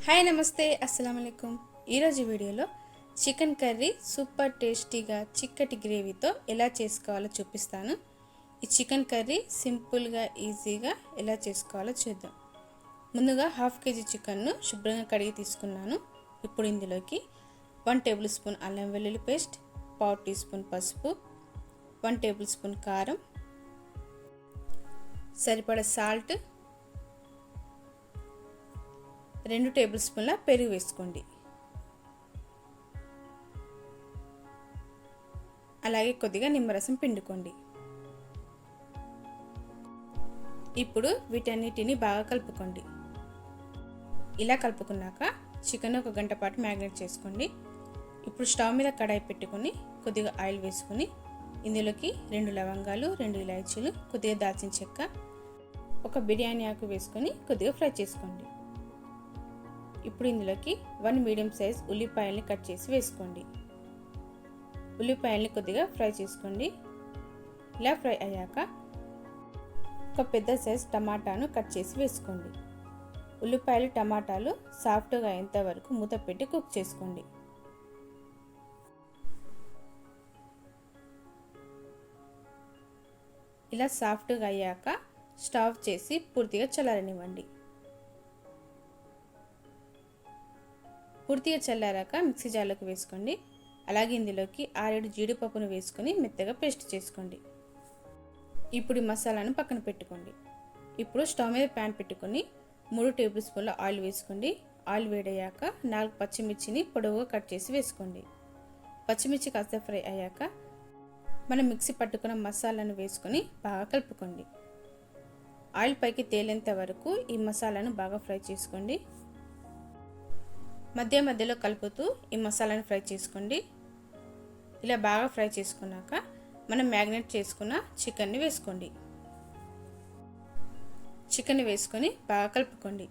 Hi నమస్తే అస్సలం అయికుం। ఈరోజు వీడియోలో చికెన్ కర్రీ సూపర్ టేస్టీగా చిక్కటి గ్రేవీతో ఎలా చేసుకోవాలో చూపిస్తాను। ఈ చికెన్ కర్రీ సింపుల్గా ఈజీగా ఎలా చేసుకోవాలో చూద్దాం। ముందుగా హాఫ్ కేజీ చికెన్ను శుభ్రంగా కడిగి తీసుకున్నాను। ఇప్పుడు ఇందులోకి 1 టేబుల్ స్పూన్ అల్లం వెల్లుల్లి పేస్ట్, పావు టీ స్పూన్ పసుపు, 1 టేబుల్ స్పూన్ కారం, సరిపడా సాల్ట్, 2 టేబుల్ స్పూన్ల పెరుగు వేసుకోండి। అలాగే కొద్దిగా నిమ్మరసం పిండుకోండి। ఇప్పుడు వీటన్నిటిని బాగా కలుపుకోండి। ఇలా కలుపుకున్నాక చికెన్ 1 గంట పాటు మ్యారినేట్ చేసుకోండి। ఇప్పుడు స్టవ్ మీద కడాయి పెట్టుకొని కొద్దిగా ఆయిల్ వేసుకొని ఇందులోకి 2 లవంగాలు, 2 ఇలాచీలు, కొద్దిగా దాల్చిన చెక్క, ఒక బిర్యానీ ఆకు వేసుకొని కొద్దిగా ఫ్రై చేసుకోండి। ఇప్పుడు ఇందులోకి 1 మీడియం సైజ్ ఉల్లిపాయల్ని కట్ చేసి వేసుకోండి। ఉల్లిపాయల్ని కొద్దిగా ఫ్రై చేసుకోండి। ఇలా ఫ్రై అయ్యాక ఒక పెద్ద సైజ్ టమాటాను కట్ చేసి వేసుకోండి। ఉల్లిపాయలు టమాటాలు సాఫ్ట్గా అయ్యేంత వరకు మూత పెట్టి కుక్ చేసుకోండి। ఇలా సాఫ్ట్గా అయ్యాక స్టవ్ చేసి పూర్తిగా చల్లారనివ్వండి। పూర్తిగా చల్లారాక మిక్సీ జార్లోకి వేసుకోండి। అలాగే ఇందులోకి 6-7 జీడిపప్పును వేసుకొని మెత్తగా పేస్ట్ చేసుకోండి। ఇప్పుడు ఈ మసాలాను పక్కన పెట్టుకోండి। ఇప్పుడు స్టవ్ మీద ప్యాన్ పెట్టుకొని 3 టేబుల్ స్పూన్ల ఆయిల్ వేసుకోండి। ఆయిల్ వేడయ్యాక 4 పచ్చిమిర్చిని పొడవుగా కట్ చేసి వేసుకోండి। పచ్చిమిర్చి కాస్త ఫ్రై అయ్యాక మనం మిక్సీ పట్టుకున్న మసాలాను వేసుకొని బాగా కలుపుకోండి। ఆయిల్ పైకి తేలేంత వరకు ఈ మసాలాను బాగా ఫ్రై చేసుకోండి। మధ్య మధ్యలో కలుపుతూ ఈ మసాలాను ఫ్రై చేసుకోండి। ఇలా బాగా ఫ్రై చేసుకున్నాక మనం మ్యారినేట్ చేసుకున్న చికెన్ని వేసుకోండి। చికెన్ వేసుకొని బాగా కలుపుకోండి।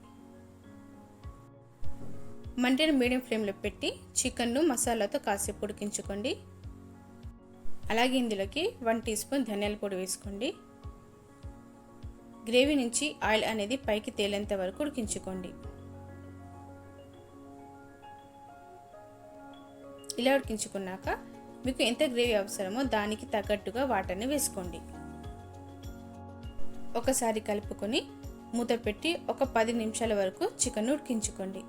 మంటను మీడియం ఫ్లేమ్లో పెట్టి చికెన్ను మసాలాతో కాసేపు ఉడికించుకోండి। అలాగే ఇందులోకి 1 టీ స్పూన్ ధనియాల పొడి వేసుకోండి। గ్రేవీ నుంచి ఆయిల్ అనేది పైకి తేలేంత వరకు ఉడికించుకోండి। ఇలా ఉడికించుకున్నాక మీకు ఎంత గ్రేవీ అవసరమో దానికి తగ్గట్టుగా వాటర్ని వేసుకోండి। ఒకసారి కలుపుకొని మూత పెట్టి ఒక 10 నిమిషాల వరకు చికెన్ ఉడికించుకోండి।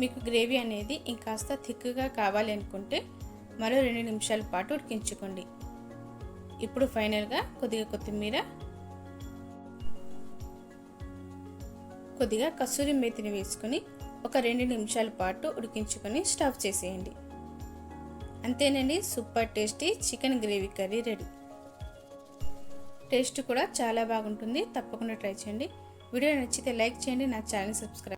మీకు గ్రేవీ అనేది ఇంకాస్త థిక్గా కావాలి అనుకుంటే మరో 2 నిమిషాల పాటు ఉడికించుకోండి। ఇప్పుడు ఫైనల్గా కొద్దిగా కొత్తిమీర, కొద్దిగా కసూరి మేతిని వేసుకొని ఒక 2 నిమిషాల పాటు ఉడికించుకొని స్టవ్ చేసేయండి। అంతేనండి, super tasty chicken gravy curry ready. Taste కూడా చాలా బాగుంటుంది, తప్పకుండా ట్రై చేయండి। వీడియో నచ్చితే లైక్ చేయండి, నా ఛానల్ సబ్స్క్రైబ్